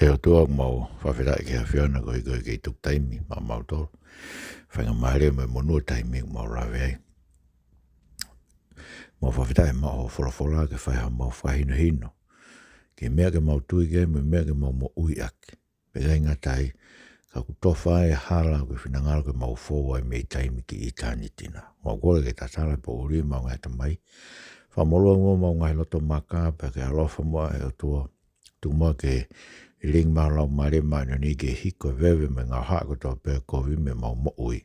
He o tua mau whawhirai ki hawhiona ko i tuk taimi ma mau tō. Whainga maare me monua taimi mau rawe ai. Mau whawhirai ma o Folofola ke whaiha mau whahino hino. Ke mea ke mau tui ke mea ke mau mo ui ake. Pega inga tai ka kutofa e hala ke whinangaro ke mau fōwai mei taimi ki i tāni tina. Mau kore ke tatara po uri mau ngai tamai. Whamolua ngō mau ngai loto maka pa ke alofa mua e o tua. Tuma ke ring mau lau mare manu ni ke hiko vewe me ngā hako tō pēr kovi me mau mo ui.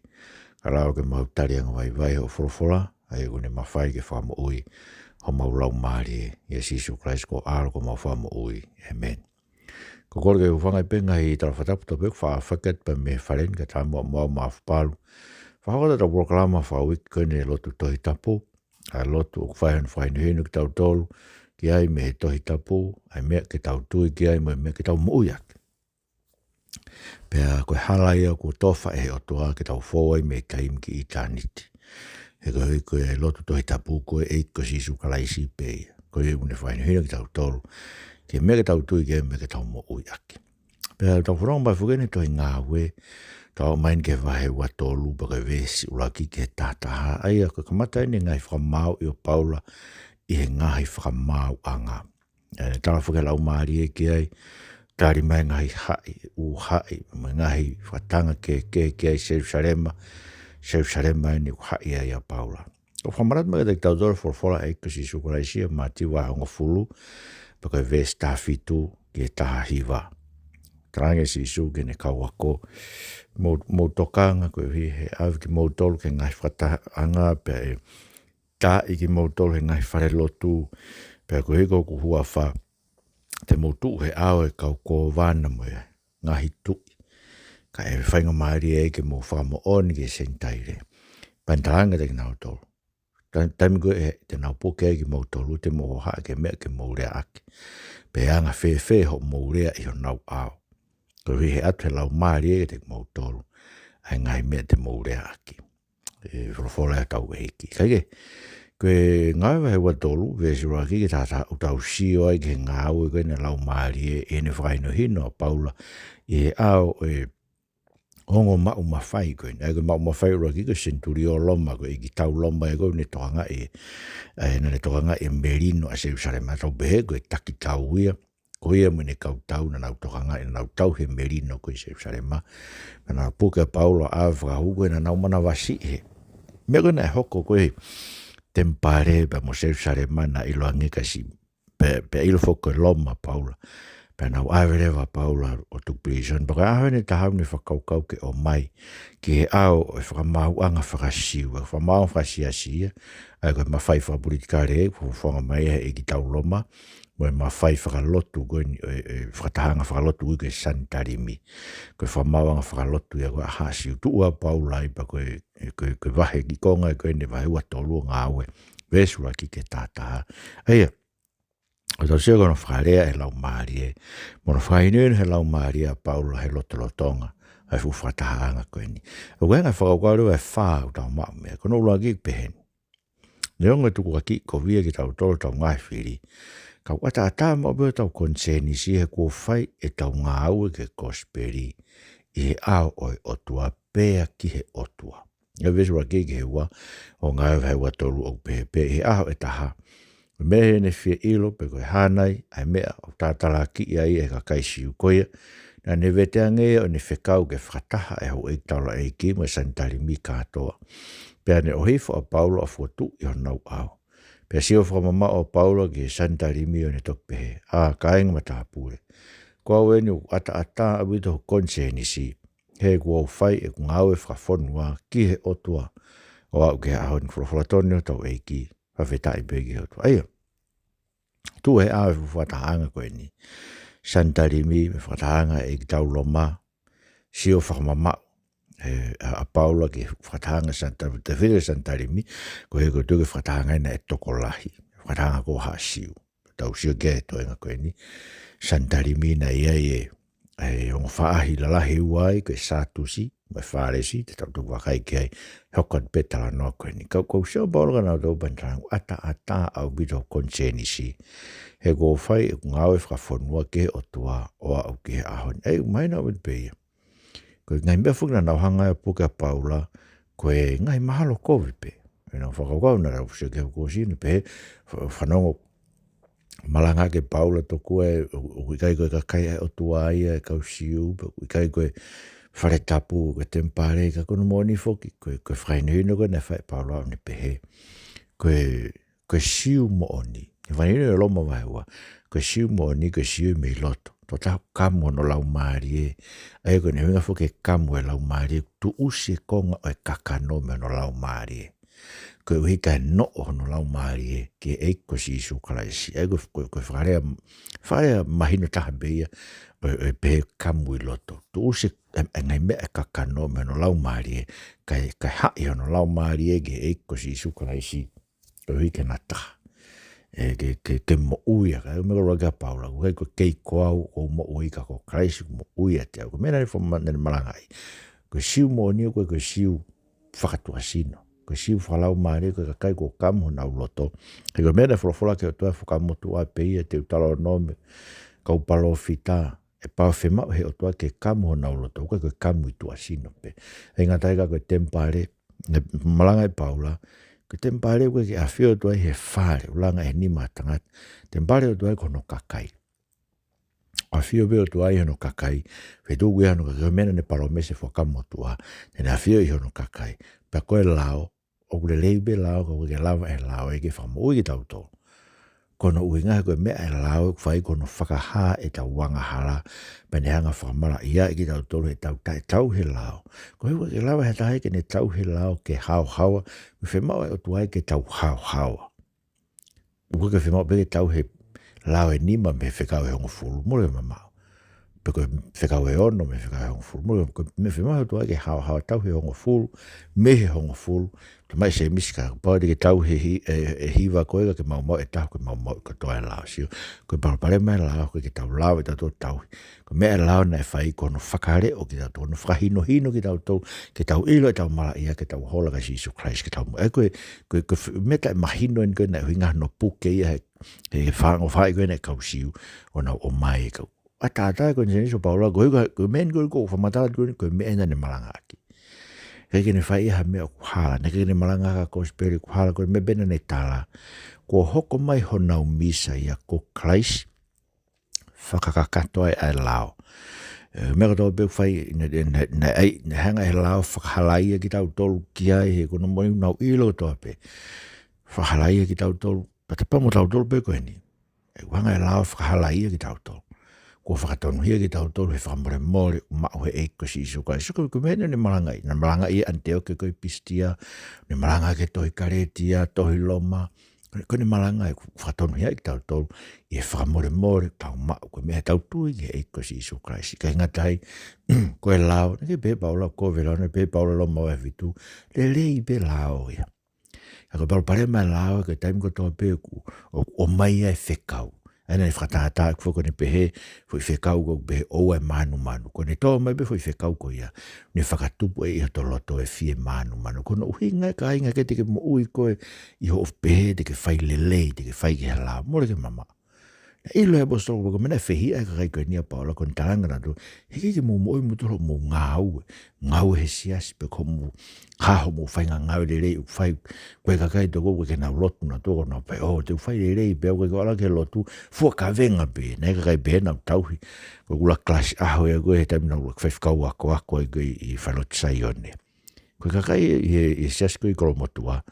Ka rao ke mau tarianga vai o Folofola, ai kune mawhai ke wha mo ui, ho mau lau mare, Jesu Christ ko aro ko mau wha mo ui. Amen. Ko kore ke uwhangai penga i tara whatapu tō pēk wha whaket pa me wharen ka tā mua mau mawhapalu. Whakota tā proklama wha wik kone lotu tohi tapu, a lotu o whaihan whainu ki tau tolu, ki ai me he tohi tapu, ai mea ke tau tui ki ai me ke tau muiak. Pea koe halai au ko tofa e o toa ke tau fōai me kaim ki i tāniti. He koe koe lotu tohi tapu koe eit ko sisu kalaisi pei. Koe e une whainu hina ki tau tolu, ke mea ke tau tui ki ai me ke tau muiak. Pea tau whurong mai whukene tohi Ngaue, tau main ke wahe wa tolu pa ke vesi uraki ke tātaha. Ai a koe kamata ene ngai whamau i o Paula, i he ngahi whakamau anga. Tara whakelau maari e ki ai, tari mai ngahi hai, mai ngahi whatanga ke ai Jerusalema ene ku hai ai a Paula. O whamarat mai te tau dora Folofola e kasi sukuraisia mati wa honga fulu, pa koe ves tāwhitu ke taha hiwa. Tarange si isu ke ne kawako, mō tokanga koe he awi ki mō tolu ke ngahi whatanga pe e tā i ki mautolo he ngai whare lotu, pēr ko hiko ku hua wha, te mautu he ao e kau ko vāna mo e ngahi tui. Ka e whainga maari e ke mo whamo oni ke sentaire. Pantaranga te ki nautolo. Taimi ko e te naupoke e ki mautolo, te mo hoa ke mea ke maurea ake. Pe anga whewhe ho maurea i ho nau ao. Ko he atu he lau maari e te ki mautolo, ai ngai mea te maurea ake. Folofola e tau heki. Kaike, koe Ngaue he watolu, vesi raki ke tata utau sio ai ke Ngaue koe ne lau maari e ne whaino hino a Paula i he ao e hongo mau mawhai koe. Ai koe mau mawhai raki koe centurio loma koe i ki tau loma e koe ne tohanga ne tohanga e merino a Jerusalema tau behe koe taki tau ia. Koe ia mene kau tau na nau tohanga e nau tau he merino koe Jerusalema. Na puke a Paula a whakahuko e na nau mana wasi he. Mea koe na e hoko koe tempare pa mo Jerusalema na ilo angeka si pe ilo foko loma Paula. Pe nau awerewa Paula o tuk prison. Paka ahene tahau ni whakaukau ke o mai ki he ao e whakamau anga whakasiwa. Whakamau whakasiasia. Ai koe mawhai whakapuritikare e whanga mai e ki tau loma. Moe mawhai whakalotu koe whakatahanga whakalotu koe santarimi. Koe whamau anga whakalotu ia koe ahasi utua Paula i pa koe wahe ki konga koe ne wahe watolu Ngaue. Vesura ki ke tātaha. Eia, o tau seo kono whakarea he lau maari e. Mono whainuen he lau maari a Paula he lotolotonga. Ai fu whakatahanga koe ni. O koe ngai whakaukaru e whaa u tau mau mea. Kono ula ki pehen. Neonga tuku aki ko via ki tau tolo tau ngai whiri. Kau ata ata mo be tau Konisenisi he ko fai e tau Ngaue ke kosperi i he ao oi otua pea ki he otua. Ia vesura ke he wa o Ngaue he watolu o pe he ao e taha. Me he ne fie ilo pe koe hanai ai mea o tātala ki ai e ka kaisi ukoia na ne vete angea o ne whekau ke whataha e ho e taula e ki mo santari mi katoa. Pea ne o hifo a Paulo a fuatu i ho nau ao. Pea sio whamama o Paula ki Santa Rimio ne tokpehe. Kainga matapure. Kua weni u ata awito ho Konisenisi. He kua u whai e ku Ngaue whakafonua ki he otua. O au ke aho ni Folofola tau eiki. Whawhetai pegi otua. Aia. Tu he awe whatahanga koe ni. Santa Rimi me whatahanga e ki tau loma. Sio whakamama a Paula ki whatahanga te whire Santa Rimi, ko he koe tuke whatahanga ina e toko lahi, whatahanga ko haa siu. Tau siu ke toenga koe ni, Santa Rimi na ia e on whaahi la lahi uai koe sātusi, mai whāresi, te tau tuku wakai ki ai, hoko te petala noa koe ni. Kau seo baoraga nau tau bantarangu, ata au bito Konisenisi. He go whai, Ngaue whakafonua ke o tua, o au ke ahon. Mai na wit peia. Koe ngai mea whukina nau hanga e puke a paula, koe ngai mahalo COVID pe. Nau whakawau na rau se ke hukosini pe, whanongo malanga'aki paula toku e uikai koe kakai o tua ia e kau siu, uikai koe whare tapu koe tempare ka kono moni foki, koe whainihino koe ne whai paula o ni pehe. Koe siu mo oni, e whainihino e loma wahewa, koe siu mo oni, koe siu me loto. Tō tahu kamu no lau maari e, ai koe ne winga foki e kamu e lau maari e, tu usi e konga o e kakano me no lau maari e. Koe uhika e no o no lau maari e, ke eiko si isu kalaisi, ai koe wharea mahino taha beia, e pehe kamu i loto. Tu usi e ngai mea e kakano me no lau maari e, kai hai no lau maari e, ke eiko si isu kalaisi, koe uhika na taha. Ke mo uia, ka me lo ga paula, ko kei koau o mo uika ko Christ mo uia te ko mena fo man malangai. Ko siu mo ni ko siu whakatua sino. Ko siu whalau mare ko kai ko kamu na loto. Ko mena Folofola ke to whakamotu a pe te utalo nome ka upalo fita e pa fema he o to ke kamu na loto ko kamu tu asino pe. E ngata ko tempare malangai paula. Ko tempare ko ke afio to he fare ulanga e ni matangat tempare to ko no kakai afio be to ai no kakai fe do we no ka mena ne paromese fo kamotua ne afio i no kakai pa ko lao o le lebe lao ko ke lava e lao e ke famo i tauto kono uinga ko me e lao fai kono whakaha e tau wanga hala pene hanga whamara ia e ki tau tolu e tau he lao ko hiwa ke lawa he tahe ke ne tau he lao ke hao hawa mi whemau e o tuai ke tau hao hawa uko ke whemau pe ke tau he lao e nima me whekau e hongo fulu mure mamau peko whekau e ono me whekau e hongo fulu mure me whemau e o tuai ke hao hawa tau he hongo fulu me he hongo fulu tu mai se miska pa de ke tau he hiva koe ke mau e tau ke mau ko toa lao sio ko pare mai lao ko ke tau lao e tau ko me lao na fai ko no whakare o ki tau no whahino ki tau ke tau ilo e tau mala ia ke tau hola ka Jesus Christ ke tau ko meta mahino en ko na hinga no puke ia he whango whai ko na kau siu o na o mai ko ata ko ni so paula ko men ko whamata ko me ena ne malanga'aki kei ne whai iha mea kuhala, ne kei ne malanga'aka ko speri kuhala, ko me bena ne tala, ko hoko mai honau misa ia ko Christ, whakakakato ai lao. Mea katoa peu whai, ne hanga e lao, whakahalai ki tau tolu ki ai, he kono moni unau ilo toa pe, whakahalai ki tau tolu, patapamu tau tolu pe koe ni, hanga e lao, whakahalai ki tau tolu. Ko whakatonu hia ki tau tolu he whakamore mōre o mao he eiko si iso kai. Soko ko mene ne malangai. Na malangai e anteo ke koe pistia, ne malangai ke tohi karetia, tohi loma. Ko ne malangai whakatonu hia ki tau tolu i he whakamore mōre tau mao. Ko mea tau tui ke eiko si iso kai. Kai ngatai, ko e lao, ne ke pe paula ko vela, ne pe paula loma o e vitu, le lei pe lao ia. Ako pare mai lao ke taim ko toa pe ku, o mai e whekau. Ana whakatata ko ne pehe foi whekau ko pehe o e manu ko ne tō mai be foi whekau ko ia ne whakatupu e to loto e fie manu ko no uhinga ka inga ke te ke mo ui ko i ho pehe te ke whai lelei te ke whai ke hala more ke mama na ilo e bosto ko mena whehi e kai ko nia paula ko tanga na do he ke mo ui mutoro mo Ngaue he siasi pe ko mo ha mo whai Ngaue lelei whai koe kakai to ko ke na lotu na to na pe o te whai lelei pe ko ala ke lotu fua ka venga pe ne ka kai pe na tauhi ko gula clash aho e go he tam na whai kau ako i whalot saione ko kakai e siasi ko i kolo motua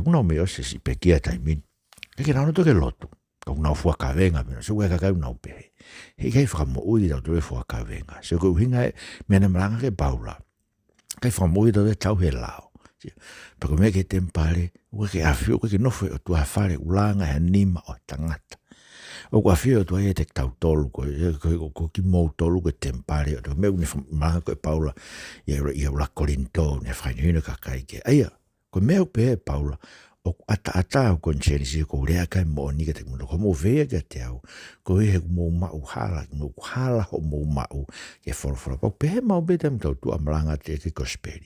una me o se si pe kia taimin ke na no to ke lotu ko na fua ka venga me so ka kai na pe he kai mo ui da to fua ka venga so ko hinga me na mlanga ke paula kai mo ui da tau he lao pero me ke tempare o ke afio ko ke no foi o tu afare ulanga he nima o tangata o ko afio tu ai te tau tolu ko ki mo tolu ko tempare o me ne mlanga ko paula ia la colinto ne fraino ka kai ke aia ko me o pe paula o ata o Konisenisi ko rea kai mo ni ke te mo ko mo vea ke te au ko he mo mau hala ho mo mau ke Folofola pa pe mau beta mo tu amalanga te ke gospel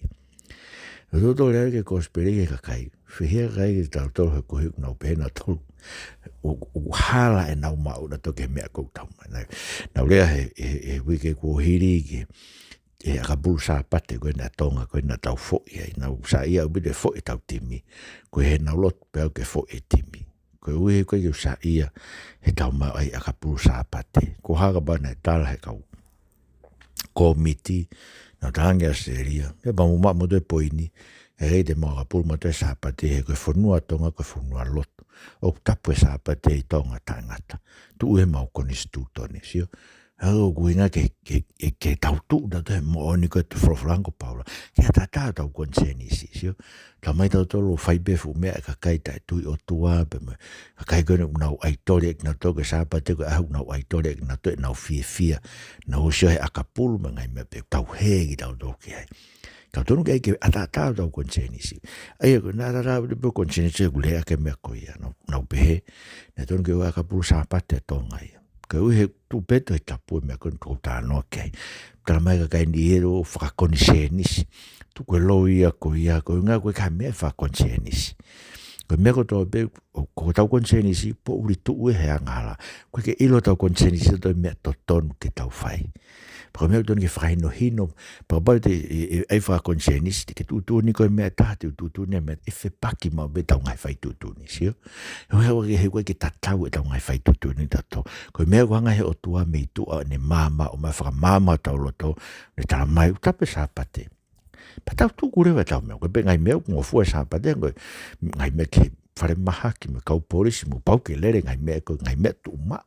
Rodo rea ke gospel ke kai fihia kai ke tau tau ko he no pe na tau o hala e nau mau na to ke mea ko tau na rea he wike ko hiri ke e akapulu sa pate koe na tonga koe na tau fo'i ai na sa ia ubide fo'i tau timi koe he na lot peo ke fo'i timi koe ui koe ke sa ia he tau mau ai akapulu sa pate ko haga bana e tala he kau komiti na tahangi a seria e ba mu mo de poini e rei de mo akapulu mo te sa pate he koe whanua tonga koe whanua lot o tapu e sa pate i tonga tangata tu e mau konis tu tone sio Hau kuinga ke tau tu da te mo ni ko te Folofola ko Paula. Ke tata tau Konisenisi sio. Ta mai tau tolo fai be fu me ka kai tai tu o tua be me. Ka kai ko na ai tore na to ke sa pa te ko au na ai tore na to na fia na o sio he akapulu me ngai me pe tau he ki tau to ke ai. Ka tonu ke atata tau Konisenisi. Ai ko na ra de po Konisenisi ku le ke me ko ia na be. Na tonu ke akapulu sa pa te to ngai. Ka uhe tu peto e tapu me kon tu tano kei. Tala mai ka kai ni ero whaka Konisenisi. Tu koe lo ia ko ngā koe ka mea whaka Konisenisi. Koe mea ko tau pe, ko tau Konisenisi, po uri tu ue hea ngala. Koe ke ilo tau Konisenisi to mea to tonu ke tau whai. Koe mea tonu ke whakaino hino, pa bai te ei whaka Konisenisi, ke tu ni koe mea tahati tu ni mea e whe paki mau be tau ngai whai tu ni, sio? He koe ke tatau e tau ngai whai tu ni tato. Koe mea wanga he o tua me i tua ne mama, o mai whaka mama tau loto, ne tala mai utape sa pate. Pa tau tu kurewa tau mea, koe pe ngai mea kungo fua sa pate, koe ngai mea ke whare maha ki me kau polisi, mu pau ke lere ngai mea, koe ngai mea tu mau.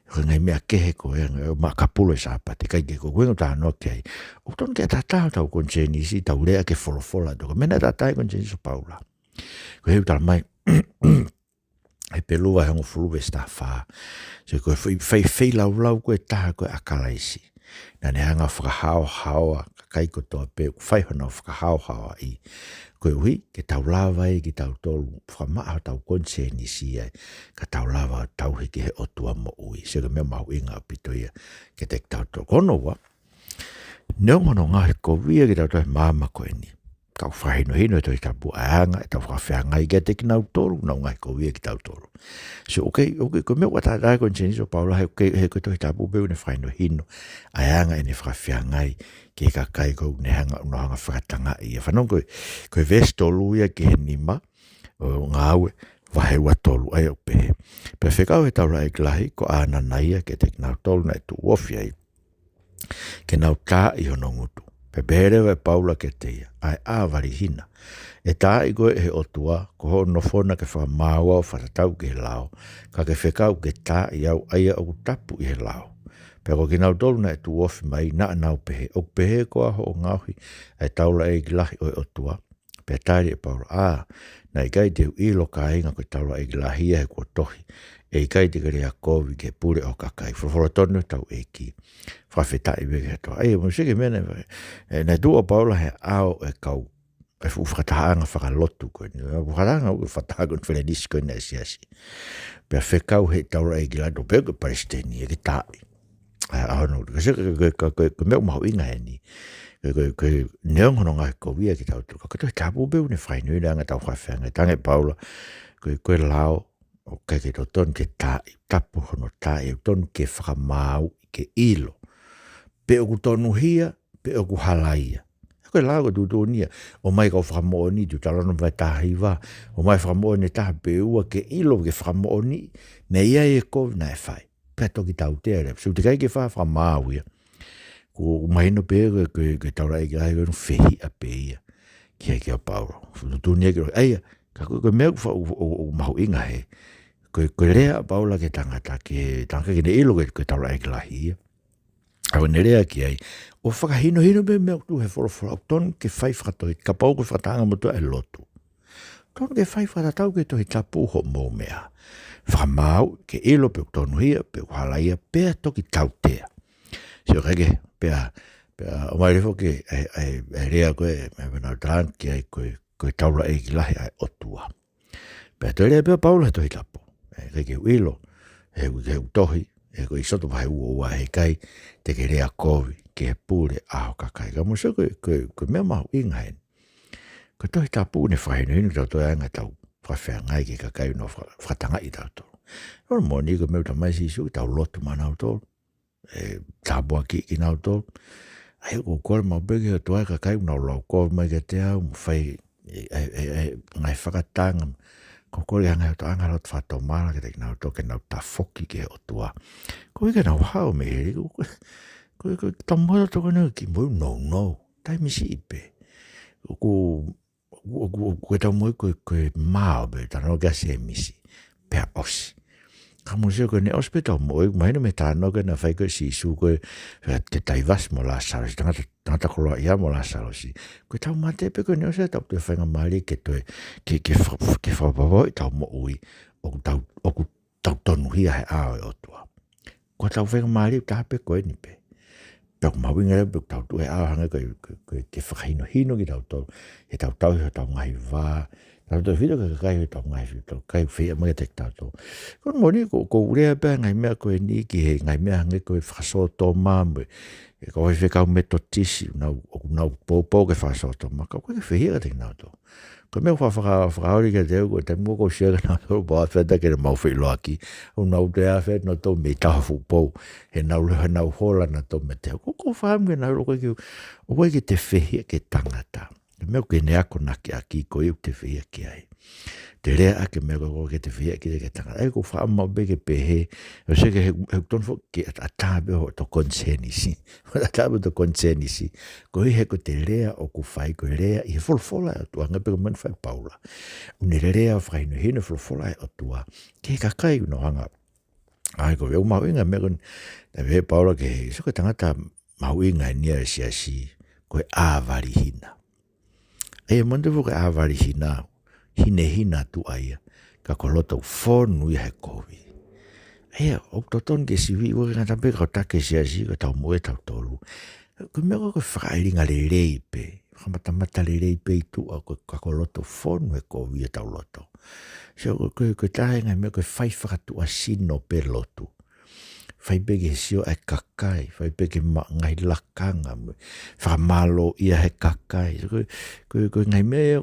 Koe ngai mea kehe koe, ma kapulu e sa pate, kai ke koe wengo tānoa ke ai. O ton ke tatau tau Konisenisi, tau rea ke Folofola, toko mena tatai Konisenisi o Paula. Koe heu tala mai, e pelua he ngofulu e sta wha. So koe whai lau koe taha koe akalaisi. Na ne hanga whakahao kai ko toa pe, whai hana whakahao i. Koe hui, ke tau lava e ki tau tolu, whamaa tau Konisenisi ai, ka tau lava tau hiki he otua mo ui. So ke mea mau inga pito ia, ke te tau tolu. Kono wa, neongono ngahi ko via ki tau toa mama koe ni. Kau whahino hino e toi tapu aanga, e tau whawhianga i kia te ki nau tolu, nau ngai ko via ki tau tolu. So, okay, ko mea wata tai Konisenisi o Paula, he ko toi tapu beu ne whahino hino, aanga e ne whawhianga i, ke ka kai kou ne hanga unohanga whakatanga i. E whanong koe ves tolu ia ke he nima, o Ngaue, wahewa tolu ai o pehe. Pe whekau he taura e klahi, ko ana naia ke te ki nau tolu na e tu ofia i, ke nau tā i hono ngutu. Pe beherewa e Paula ke teia, ai āwari hina. E tā i koe he otua, ko ho no whona ke whamaua o whatatau ke he lao, ka ke whekau ke tā i au aia o tapu i he lao. Pe ko ki nau tolu na e tu ofi mai na nau pehe, o pehe koa ho o ngauhi, ai taula e ki lahi o e otua. Pe tāri e Paula, na i kai te ilo ka inga koe taula e ki lahi he kua tohi, e i kai te kere a kovi ke pure o kakai, Folofola tonu tau e ki. Whawhetai weke toa. Ai, mo sike mene, na tua Paula he ao e kau, e fu whakataanga whakalotu koe. Whakataanga u whataha koe whenenisi koe na siasi. Pea whekau he taura e ki lato, pea koe Palestini e ki tai. Ahono, koe mea maho inga he ni. Koe neongono ngai ko via ki tau tuka. Koe toi tapu beu ne whainui na anga tau whawhenga. Tange Paula, koe lao, o kai ke ton ke tai, tapu hono tai, ton ke whakamau ke ilo. Pe oku tonu hia, pe oku halaia. Koe lao ko tutonia, o mai kau whakamooni, tu talano vai tahi wa, o mai whakamooni taha pe ua ke ilo ke whakamooni, ne ia e kou na e whai. Pe toki tau tere, so te kai ke whakamau ia. Ko mahino pe ke taura e ki lai koe whehi a pe ia. Kia kia Paula. Tutonia ke roi, aia, ka koe mea o mahu inga he. Koe rea Paula ke tangata ke ne ilo ke taura e ki lahi ia. Awa ne rea ki ai, o whakahino me mea tu he Folofola, o ton ke whai whakatoi, ka pau ko whakatanga mo tu e lotu. Ton ke whai whakatau ke tohi tapu ho mō mea. Whakamau ke ilo pe tonu hia, pe halaia, pea toki tau tea. Sio kage, pea, o mai rifo ke rea koe, me venau tāng ki ai koe koe taula e ki lahi ai otua. Pea toi lea pia paula toi tapo. Kai ke uilo, he utohi, he koe isoto vai ua he kai, te ke rea kovi, ke he pūre aho kakai. Ka muso koe mea mahu inga hen. Koe tohi tapu ne whahinu hinu tau toi anga tau whawhea ngai ke kakai no whatanga i tau tō. Ora moni ko meu tamai sisu tau lotu mana o tō. Tāpua ki nau tō. Ai ko kore mau bege o toai kakai unau lau kore mai ke te au mwhai ngai whakatanga. Ko kore hanga o tō anga rot whatau mara ke te nau tō ke nau tā whoki ke o tua. Ko ike nau hao me heri. Ko tamoa tō kone ki mou no. Tai misi ipe. Ko tau moi koe mao be tano gasi e misi. Pea osi. Ka museo koe ne ospe tau moi. Mahina me tāno koe na whai koe si isu koe te taivas mo la sarosi. Tangata koloa ia mo la sarosi. Koe tau mate pe koe ne ospe tau te whainga maari ke toi ke whapawoi tau mo ui. Oku tau tonu hia he ao e otua. Ko tau whainga maari taha pe koe ni pe. Pea ko mawinga reo pe tau tu he ao hanga koe ke whakahino ki tau tau. He tau tau he tau ngahi wā. Tau tau whito ka kai he tau ngahi whito. Kai whia mga tek tau tau. Kono moni ko urea pea ngai mea koe ni ki he ngai mea hanga koe whakaso tō māmwe. E ka wai whekau me to tisi. Nau pōpō ke whakaso tō mā. Ka koe ke whia ka tek nau tō. Ko mea whakaori ka teo koe. Tai mua ko shea ka nau tō. Pōa wheta ke mau whiloaki. O nau te a whet no tō me taha whupō. He nau hola na tō me teo. Ko whaam ke nau roko ki. O wai ke te whia ke tangata. Mea ke ne ako naki aki ko iu te whia ki ai. Te rea ake mea ko ke te whia ki te ke tangata. Ai ko whaama be ke pehe. O se ke he tonfo ke atabe ho to Konisenisi. Atabe to Konisenisi. Ko i he ko te rea o ku whai ko rea i he Folofola e otua. Ngai pe ko mani whai paula. Une rea o whainu hino Folofola e otua. Ke kakai uno hanga. Ai ko veu mau inga mea kon. Te vea paula ke he. So ko tangata mau inga nia e siasi. Ko e āwari hina. E mande fuke āwari hina. Hina tu aia. Ka koloto whonu i he kovi. Ea, o toton ke siwi. Wake ngata pe kau take siasi. Ka tau moe tau tolu. Ko mea koe whakairinga le rei pe. Whamatamata le rei pe i tu. Ka koloto whonu e kovi e tau loto. So koe tahe ngai mea koe whai whakatu a sino pe lotu. Whai peke sio e kakai. Whai peke ngai lakanga. Whamalo ia he kakai. Koe ngai mea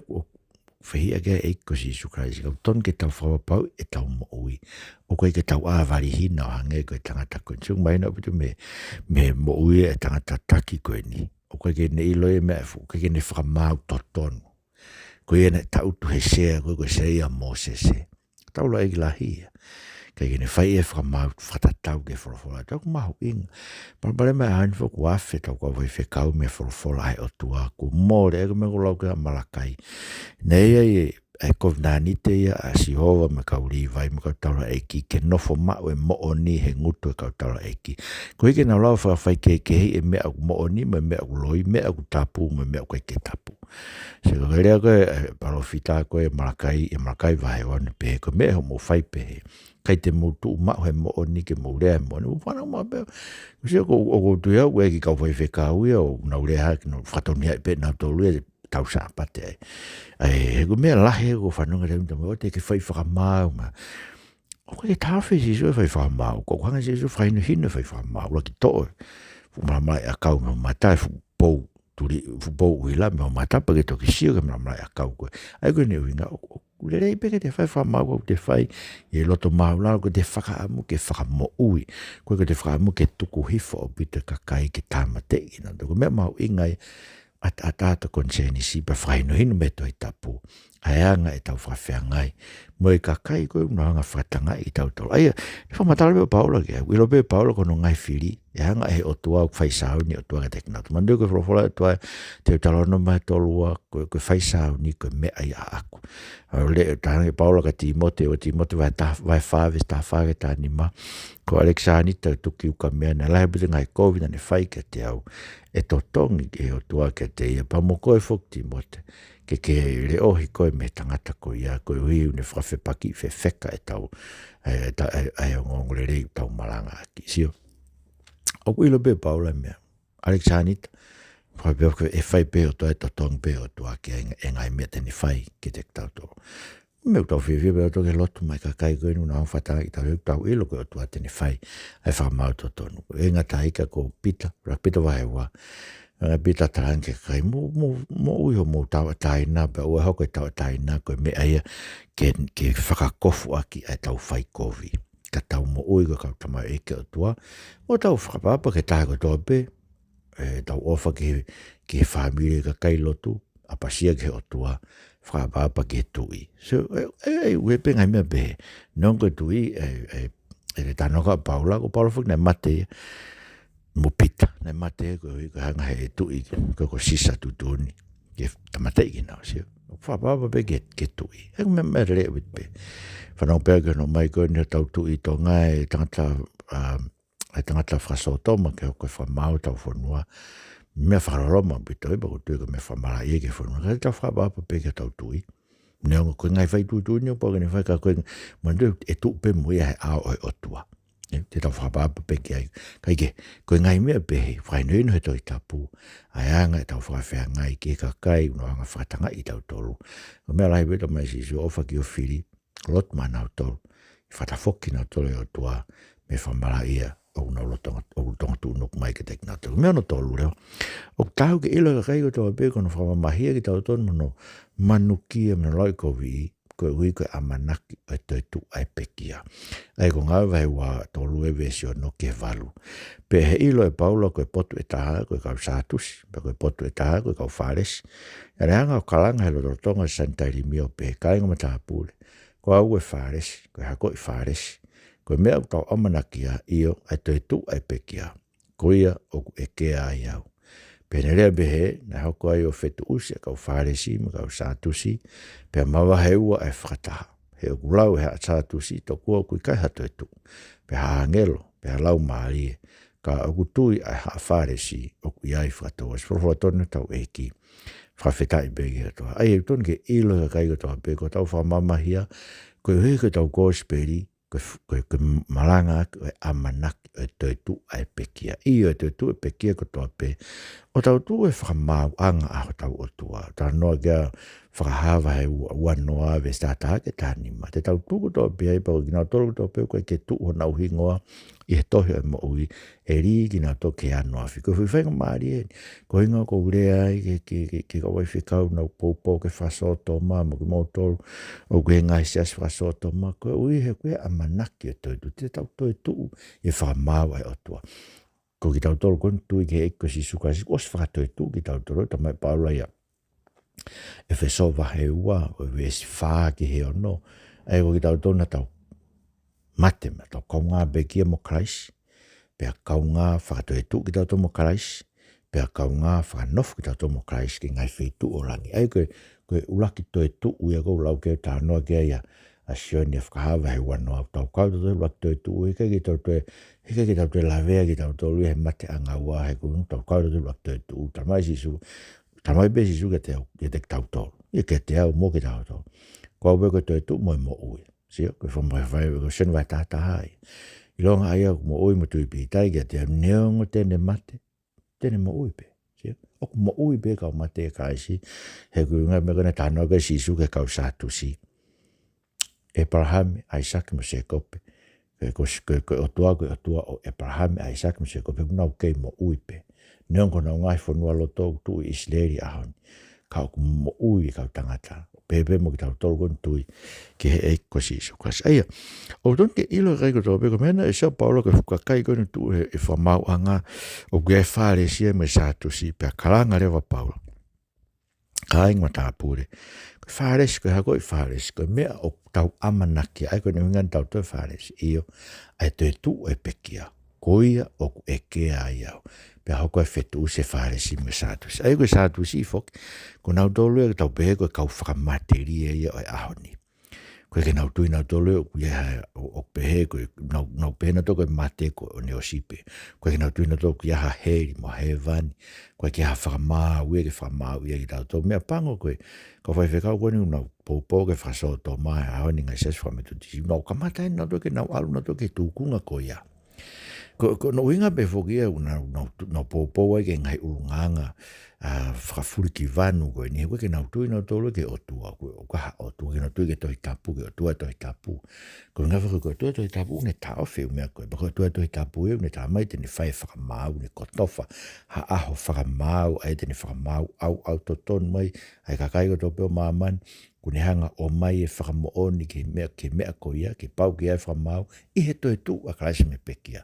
whia ke eiko si sukraisi. Kau ton ke tau whawapau e tau mo ui. O koe ke tau āwari hina o hange koe tangata koe. Siung maina putu me mo ui e tangata taki koe ni. O koe ke ne ilo e mea fu. Koe ke ne whakamau totonu. Koe e ne tau tu he sea. Koe sea mo se. Tau la eki la hia. Kai kene whai e whakamau whatatau ke Folofola. Tau ku mahu inga. Parapare mai hain whaku awhi tau kua wai whekau me Folofola ai o tua. Ku mōre eko me ko lau kia malakai. Nei e kovnanite ia a Sihova me kauri vai me kau taura eki. Ke nofo mau e mooni he ngutu e kau taura eki. Ko hike nau lau whawhai ke hei e mea aku mooni me mea aku loi mea aku tapu me mea aku ke tapu. Se ko rea koe parofita koe malakai vai wane pehe. Ko mea ho mo whai pehe. Kai te mutu mau he mooni ke mo rea he mooni. Whanau maa peo. Kusea ko tuia ue ki kau whai whekau ia o nau rea haki no whatoni hai pe nau tolu ia tau saa pate ai. He ko mea lahe ko whanunga reu tamo. O te ke whai whakamau ma. O ke tawhi si sui whai whakamau. Ko hanga si sui whainu hina whai whakamau. Laki toi. Fumaramai a kau me matai fupou. Fupou uila me matai pake toki sio ke maramai a kau koe. Ai koe ne uinga. Le rei peke te whai whamau te whai e loto maulao ko te whakaamu ke whakamo ui. Koe ko te whakaamu ke tuku hifo o pita kakai ke tāmate ina. Ko mea mau ingai a tāta Konisenisi pa whaino hinu me toi tapu. Aianga e tau whawhiangai. Mo e kakai koe unahanga whatanga i tau tau. Aia, e whamatala peo paula kia. Wilo peo paula kono ngai whiri. E hanga e o tua o whaisauni o tua ka tekinatu. Mandu koe Folofola e tua te utalono mai tolua koe whaisauni koe mea i a aku. Le tāna e paula ka Timote o Timote vai whāwes tā whāke tā nima. Ko Alexanita tuki uka mea na lai puti ngai COVID na ne whai ke te au. E totongi e o tua ke te ia. Pa mo koe fok Timote. Ke le ohi koe me tangata koe ia. Koe hui une whawhe paki wheka e tau. Ai o ngongole rei tau malanga'aki. Sio. O ilo be paula mea. Alexanita. Whai peo ke e whai peo toa e to tong peo toa ke e ngai mea teni whai ke te tau tō. Meu tau whiwhi peo toke lotu mai ka kai koe nuna au whata i tau ilo koe o toa teni whai ai whamau to tonu. E ngata ika ko pita, ra pita wahe wa. Pita taranke kai mo uiho mo tau atai nā pe ua hoko e tau atai nā koe me aia ke whakakofu aki ai tau whai kovi. Ka tau mo ui ko kau tamai eke o toa. O tau whakapapa ke tahe ko toa pe. Tau ofa ke whamire ka kai lotu, a pasia ke o tua, whakapapa ke tui. So, ue pe ngai mea behe, non ko tui, le tanoka paula, ko paula fuk nei mate, mo pita, nei mate, ko hanga he tui, ko sisa tutuni, ke tamate ki nao, sio. Whakapapa pe ke tui. Eko mea rea wit pe. Whanau pēr ke no mai koe ni tau tui tō ngai, tangata whasotoma ke hoko whamau tau whanua, mea whakaroroma pito e bako tui ka mea whamara ie ke whanua, ka tau whapapa pe ke tau tui. Nea koe ngai whai tui nio, pōke ni whai ka koe, mandu e tu pe muia he ao e otua. Te tau whapapa pe ke ai, kai ke, koe ngai mea pehe, whai nuino he toi tapu, ai anga e tau whakawhea ngai ke ka kai, uno anga whakatanga i tau tolu. Ko mea lai pito mai si su ofa ki o whiri, lot mana au tolu, whatafoki na tolu e otua, me whamara ia, o na tonga tu nok mai ke tek na tu me no tolu leo o tau ke ilo ka kai ko to be ko no fa mahia ki tau ton no manuki me no ko vi ko amanaki e te tu ai pekia ai ko ngau vai wa tolu e vesio no ke valu pe he ilo e paulo ko potu e taha ko ka satus pe ko potu e taha ko ka fares e ranga o kalanga he lo tonga santa limio pe kai ngata pule ko au e fares ko ha ko fares ko mea tau amanakia io ai te tu ai pekia. Ko ia o e kea ai au. Penerea behe, na hoko ai o fetu usi a kau wharesi, ma kau sātusi, pea mawa he ua ai whakataha. He o kulau he a sātusi, to kua kui kai hatu e tu. Pea haangelo, pea lau maarie, ka o kutui ai haa wharesi, o kui ai whakatoa. Folofola tonu tau eki, whawhetai begi hatoa. Ai e tonu ke ilo ka kai katoa beko, tau whamamahia, koe hui ka tau kōsperi, ko malanga'aki o amanaki o te tu ai pekia. Iyo te tu e pekia ko toa pe. O tau tu e whakamau anga aho tau o tua. Tau noa kia whakahawa he uanoa ve stataha ke tānima. Te tau tu ko toa pe ai pao kina tolu ko toa pe koe ke tu o nau hingoa i he tohi o mo ui. E ri kina to ke anoa fi. Ko hui whainga maari e. Ko hinga ko urea ai ke ka wai whikau nau poupo ke whasoto ma mo ki motolu. O koe ngai sias whasoto ma. Ko ui he koe amanaki o toi tu. Te tau toi tu e whakamau ai o tua. Ko ki tau tolu kon tui ke eko si suka si os whakatoi tu ki tau tolu ta mai paula ia. E wheso wahe ua o wesi whaa ki he ono. E ko ki tau tolu na tau mate ma tau kaunga bekia mo Christ. Pea kaunga whakatoi tu ki tau tolu mo Christ. Pea kaunga whakanofu ki tau tolu mo Christ ki ngai whi tu o rangi. E koe ulaki toi tu uia ko ulau ke ta noa kia ia. A sioni e whakahawa he wanoa. Tau kauta toi ulaki toi tu ui ke ki tau toi hika ki tau te lavea ki tau tolu he mate a Ngaue he kunu tau kauta tu lak te tu tamai sisu tamai be sisu ke te tau tolu i ke te au mo ki tau tolu ko au beko te tu mo i mo ui sio ko whamai whai ko sen vai tata hai i longa aia mo ui mo tui pi tai ke te neongo tene mate tene mo ui pe sio o mo ui pe kau mate e kaisi he kunu me kone tanoa ke sisu ke kau satu si Abraham Isaac mo se kope ko o tua o Abraham Isaac me se ko pe nau ke mo uipe neon ko nau ngai fonua loto tu Israeli ahon ka ko mo ui ka tangata pepe mo ki tau tolu kon tui ke he ko si so kas ai o don ke ilo rego to be ko mena e sa Paulo ko ka kai ko tu e famau anga o ge fare si me sa tu si pe kalanga le va Paulo kai ngata pure fares ko ha ko fares ko me o tau amanaki ai ko ngan tau to fares io ai te tu e pekia koia o e ke ai au pe ha ko fetu se fares me satus ai ko satus si fok ko na do le tau pe ko ka fra materia ia ai ahoni ko ke na tu na do le ku ya o pe ko na pe na to ko mate ko ne o sipe ko ke na tu na to ku ya he mo he van ko ke ha fra ma we ke fra ma we ke to me pango ko vai ficar o goni no popo ke faso to mai a ni ngai ses from to di no kamata no to ke no alu no to ke tu kunga ko ya Ko no inga be fogia una no popo ke ngai ulunganga whakafuri ki vanu koe ni koe ke nau tui no tolo ke otua koe o kaha otua ke nau tui ke toi tapu ke otua toi tapu ko ngā whaka koe otua toi tapu ne tau whiu mea koe bako otua toi tapu e ne tā mai tene whai whakamau ne kotofa ha aho whakamau ai tene whakamau au toton mai ai kakai ko topeo māman kune hanga o mai e whakamooni ke mea koia, ke pau ke ai whamau, i he toi tu a kalaisi me pekia.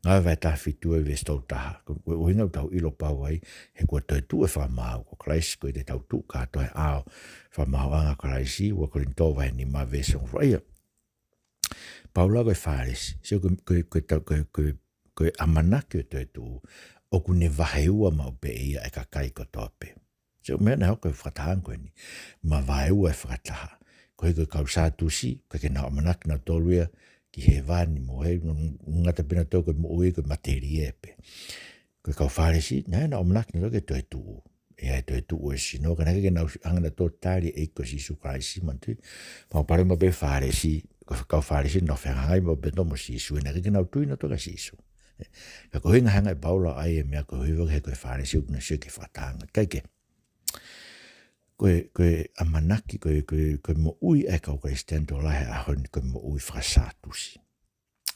Ngā vai tā whitu e vestou taha, o hinga tau ilo pau ai, he kua toi tu e whamau, ko kalaisi koe te tau tu kātoe ao, whamau anga kalaisi, ua korin tō vai ni mā vesong raya. Paula koe whāresi, seo koe amanaki o toi tu, o kune waheua mau pe ia e kakai ko tōpe. So mea na hau koe whakatahan koe ni, ma vai ua e whakataha. Koe koe kau sātusi, koe ke nao manaki na tōruia, ki he vāni mo hei, ngata pina tō koe mo ui koe materi epe. Koe kau whāresi, nā nao manaki na tō ke toi tuu. E ai toi tuu e sino, ka nake ke nao hangana tō tāri e ko si sukaisi mantu. Pao pare mo be whāresi, koe kau whāresi no whengangai mo be tomo sisu, e nake ke nao tui na tō ka sisu. Ka koe inga hanga e paula ai e mea koe huiwa he koe whāresi, ukuna sio ke whakatahanga. Kaike. Koe amanaki, koe mo ui e kau kare stendo lahe ahon, koe mo ui whakasātusi.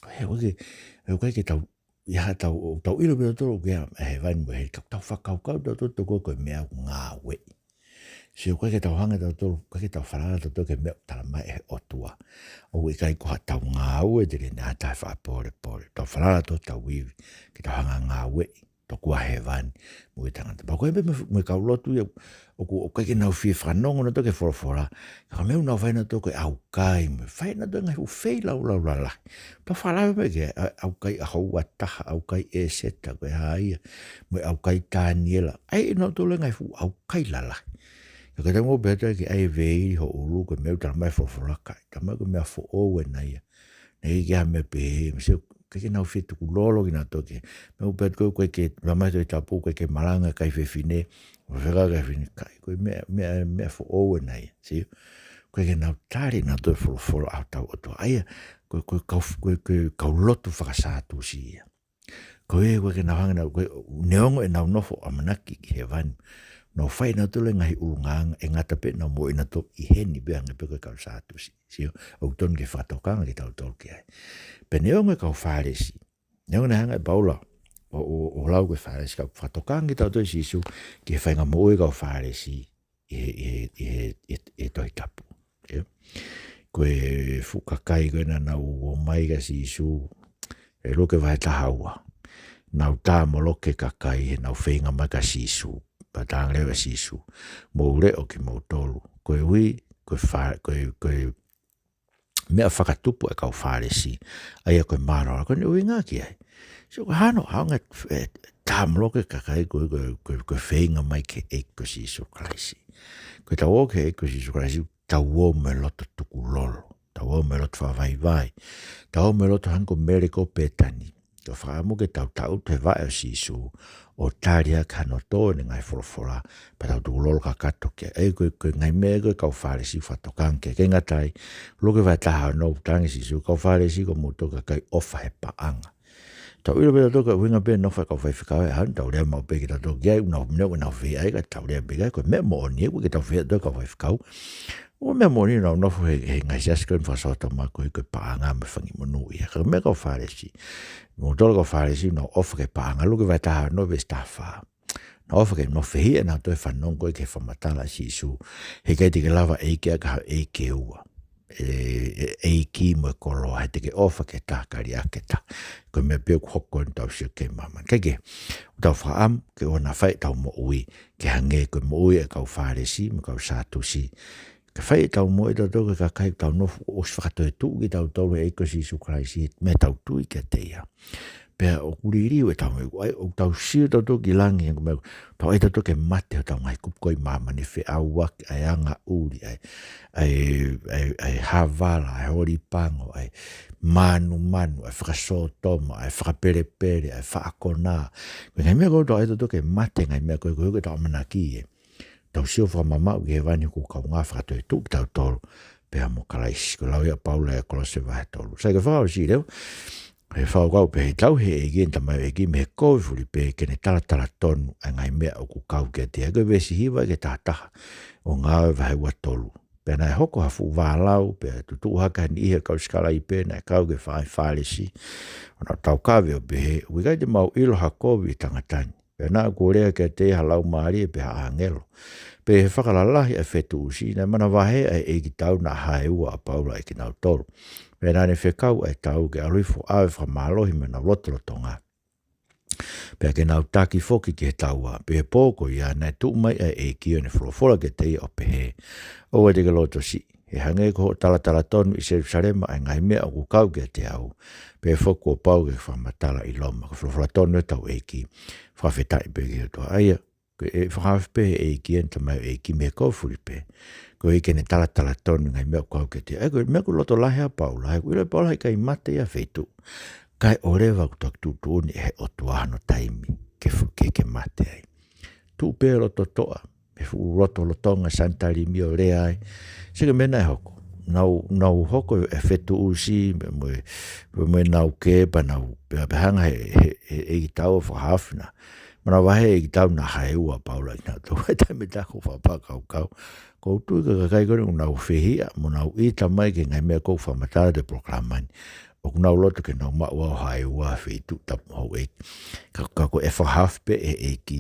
Koe ke tau, ia tau ilo pia toro kia he vaini mo hei, tau whakaukau tau koe mea Ngaue. Sio koe ke tau hanga tau, koe ke tau wharara tau ke mea talamai e otua. O i kai koha tau Ngaue, tere nā tai whapore. Tau wharara tau wiwi, ke tau hanga Ngaue. To kua he vani mo i tangata. Pa koe me kau lotu ia, o kai ke nau fie whanongo na toke Folofola, ka meu nau whaina toke au kai, me whaina toke ngai hu whei lau la. Pa whalawe me ke au kai a haua taha, au kai e seta, koe haia, me au kai tāniela. Ai nau tole ngai hu au kai la. Ka kai tango beta ki ai vei ho ulu, koe meu talamai Folofola kai, tamai koe mea fo owe na ia. Nei kia me pehe, me seo, ke nau whi tuku lolo ki nā toke. Me upet koe ke ramai toi tapu, koe ke malanga kai whewhine, o wheka kai whine kai, koe mea fo owe nei, sio? Koe ke nau tāre nā toi Folofola au tau oto. Aia, koe kau lotu whakasātu si ia. Koe ke nau hanga, koe neongo e nau nofo amanaki ki he vani. No whai nā tole ngahi ulunganga e ngata pe nau mo ina to i heni bea ngai pe koe kau sātu si. Sio, au ton ke whatokanga ki tau tol ki ai. Pe neongo e kau whāresi. Neongo na hanga e baula. O lau koe whāresi kau whatokanga ki tau toi sisu ki he whainga mo e kau whāresi e toi tapu. Sio, koe fukakai koe na nau o mai ka sisu e loke vai tahaua. Nau tā mo loke kakai he nau whainga mai ka sisu. Patang lewa sisu, mo reo ki mo tolu. Koe ui, koe mea whakatupu e kau whāresi, aia koe māra, koe ni ui ngā ki ai. So koe hano, haunga tāmloke kakai koe whainga mai ke eiko sisu kraisi. Koe tau o ke eiko sisu kraisi, tau o me loto tuku lolo, tau o me loto whawai, tau o me loto hanko mereko petani. Ko whaamu ke tau te vae o sisu o tāria kano tōne ngai Folofola pa tau tuku lolo ka kato ke koe ngai mea koe kau whāresi whatokanke ke ngatai loke vai taha no tangi sisu kau whāresi ko mutoka kai ofa he paanga. Tau ilo pēta toka winga pēta nofa kau whaifikawe han tau rea mau pēki tau toka kia unau mneo unau whea ai ka tau rea pēka koe mea mo oni koe ke tau whea toka kau whaifikawe. O mea mo ni nau nofu he ngai siasko in whasota ma koe koe paanga me whangi monu ia. Ka mea kau whāresi. Mo tola kau whāresi no ofa ke paanga luke vai taha no ve stafa. No ofa ke no whehia nau toi whanong koe ke whamatala sisu. He kai teke lava eikea ka eike ua. Eiki mo e kolo he teke ofa ke tākari ake ta. Koe mea peo kuhoko ni tau sio ke maman. Keke, tau whaam ke ona whai tau mo ui. Ke hange koe mo ui e kau whāresi mo kau sātusi. Ka whai tau mo e tau toka ka kai tau nofu os whakatoe tū ki tau tau e eiko sisu kraisi me tau tui ke teia. Pea o kuriri e tau mei, o tau siu tau toki langi e kumeu, tau e tau toke mate o tau ngai kupkoi mama ni whi au waki ai anga uri, ai havala, ai hori pango, ai manu, ai whakasotoma, ai whakaperepere, ai whaakona. Ngai mea kou tau e tau toke mate ngai mea koe koe tau manaki e. Tau sio whamamau ki he vani ku kau ngā whakatoe tūk tau tolu, pēha mo kalaisi, ko lau ia paula e kolose vahe tolu. Sai ka whakao si reo, He whakau pe he tau he egi enta mai egi me he koe furi pe kene tala tonu a ngai mea o ku kau ke te aga vesi hiwa ke tahataha o Ngaue vahe ua tolu. Pe nai hoko hafu wālau pe tutu haka ni ihe kau skala i pe nai kau ke whalesi. O na tau kawe o pe he wikai te mau ilo hakowi tangatani. Pe nā kōrea ke te halau maari pe ha angelo. Pe he whakalalahi a whetu usi na mana wahe ai egi tau na hae ua a paula e ki nau tolu. Pe nane whekau ai tau ke aluifo awe whamalohi me na lotoloto ngā. Pe ke nau taki foki ke taua, pe he pōko ia nei tu mai e kia ne Folofola ke te o pe he. O e te ke loto si, he hange ko tala tonu i Jerusalema ai ngai mea o kukau ke te au. Pe he foko o pau ke whamatala i loma, ko Folofola tonu e tau e ki, whawhetai pe ke toa aia. Ko e whakawhi pe e kia nta mai e ki me kofuri pe. Ko e kene tala tonu ngai mea kukau ke te. Ko mea ku loto lahe a paula, ko ilo paula hai kai mate ia whetu. Kai orewa ku tak tutuuni e o tuahano taimi ke mate ai. Tu pe loto toa, me fu roto lotonga santari mio rea ai. Sika mena e hoko. Nau hoko e whetu usi, me nau kepa, nau behanga e i tau whahawhina. Mana wahe e tau na hae ua paula i nā tau. E taime tako whapakau kau. Ko tui ka kai kore nau whihia, mo nau i tamai ke ngai mea kou whamatara de proklamani. O nau loto ke nau maua o hae ua whitu tapu hau e. Ka ko e whahawhi pe e ki.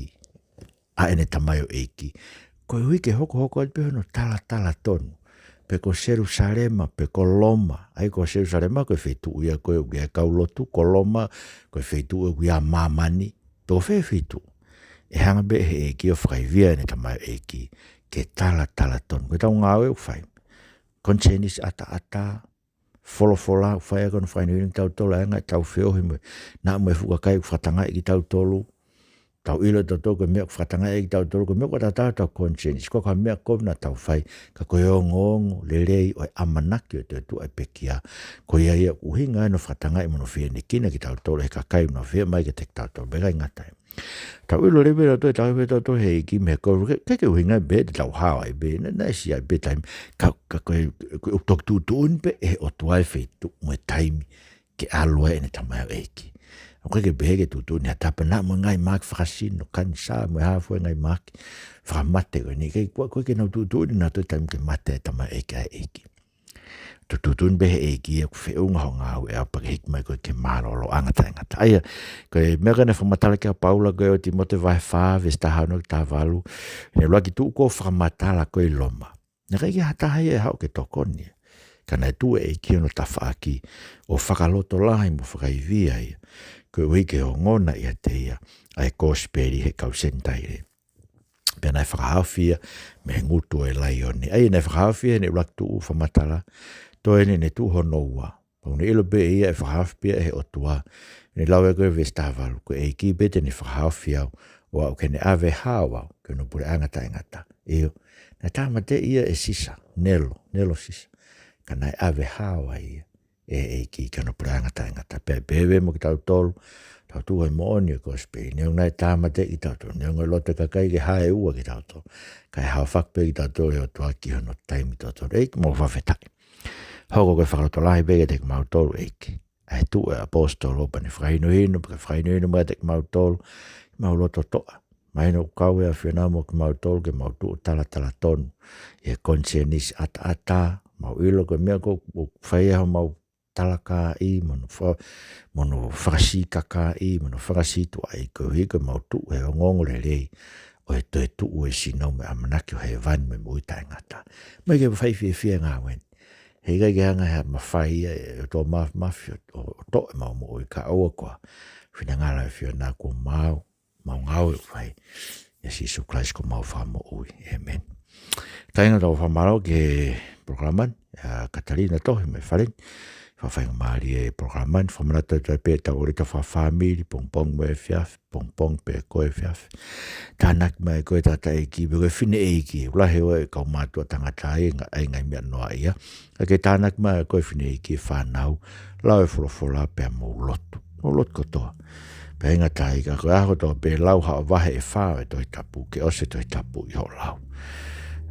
A ene tamai o e ki. Ko hui ke hoko ai peho no tala tonu. Pe ko Jerusalema, pe ko Loma. Ai ko Jerusalema ko e whitu uia koe uia kaulotu. Ko Loma ko e whitu uia mamani. Tō whitu. E hanga be he e ki o whakaivia ene tamai o e ki. Ke tala tonu. Ko tau Ngaue u whai. Konisenisi ata. Folofola u whai akon whai nuining tau tolu. Anga tau whiohi mo. Nā mo e whukakai u whatanga i ki tau tolu. Tau ilo tau tolu ko mea ku whatanga i ki tau tolu. Ko mea ku tau Konisenisi. Ko ka mea kovna tau whai. Ka koe o ngongo lelei o e amanaki o te tu ai pekia. Ko ia ia uhinga no whatanga i mono whia ni kina ki tau tolu. He ka kai no whia mai ke te tau tolu. Bega ingatai. Tau ilo lewe tau tau tau he ki me ko ke uhinga be te tau hawa i be. Na si ai be taimi. Ka koe tok tu tuun pe e o tuai whetu mo e taimi. Ke alua ene tamai o eki. Koe ke behege tutu ni hatapa na mo ngai maki whakasino kanisa mo e hawhua ngai maki whakamate koe ni. Koe ke nau tutu ni nā tui taimi ke mate e tamai eki a eki. Tutu ni behe eki e ku whiunga ho Ngaue e apake hikmai koe ke marolo angata. Aia, koe mega ne whamatala ke a paula koe o timote vai whawe stahano ki tā walu. Ne lua ki tu ko whamatala koe Loma. Nā kai ki hatahai e hao ke tokoni. Kana e tu e eki ono ta whaaki o whakaloto lahi mo whakaivia ia. Koe wike o ngona ia te ia, ai kōsperi he kausentai. Pea nai whakahawhia, me ngutu e lai oni. Ai nai whakahawhia, ne raktu u whamatala, toi ne tu hono ua. Pau ne ilo be ia e whakahawhia e he otua. Ne lau e koe vestavalu, koe e ki bete ne whakahawhia o au kene ave hawa, koe no pure angata. Eo, na tāmate ia e sisa, nelo sisa. Ka nai ave hawa ia. E ki kano prangata pe bebe mo ki tau tolu tau tuai mo oni ko spe ne ngai tamate ki tau tolu ne ngai lote ka kai ke hae ua ki tau tolu kai hau whak pe ki tau tolu o tua ki hono taimi tau tolu eik mo whawhetai hoko ke whakaroto lahi bege te mau tolu eik ai tu e apostolo pa ne whainuhino pa whainuhino mai te mau tolu mau loto toa mai no Ngaue a whiana mo ki mau tolu ke mau tu tala tonu e Konisenisi ata mau ilo ko mea ko whaia mau talaka i mono whakasi kaka i mono whakasi tu ai ko hika mau tu e o ngongo le rei o e toi tu ue sinau me amanaki o he vani me muita e ngata mai ke whai whia ngā wen he kai ke hanga hea mawhai e tō mawhi o to e mau mo i ka aua koa whina ngāla e whia nā kua mau Ngaue whai Jesus Christ ko mau whamo ui amen tainga tau whamarau ke programan Katarina tohi me wharen whawhainga maari e programan whamanata tai pe tau orita whawhamiri pongpong me fiaf pongpong pe koe fiaf tānak mai koe tata e ki koe whine e ki ulahe o e kau mātua tangata e ngai mea noa ia ke tānak mai koe whine e ki whanau lau e Folofola pe mo lotu kotoa pe inga tai ka koe aho toa pe lau hao wahe e whao e toi tapu ke ose toi tapu i ho lau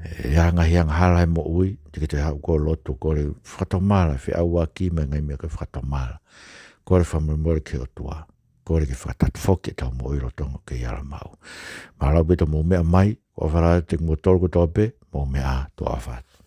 hanga hala mo ui te hau ko loto ko le whakamala fi au aki me ngai me ko whakamala Ko le whamamore ke o tua. Ko le ke whakatatu whoke tau mo iro tongo ke iara mau. Marau bito mo mea mai, o wharau te ngotoro ko tōpe, mo mea toa whatu.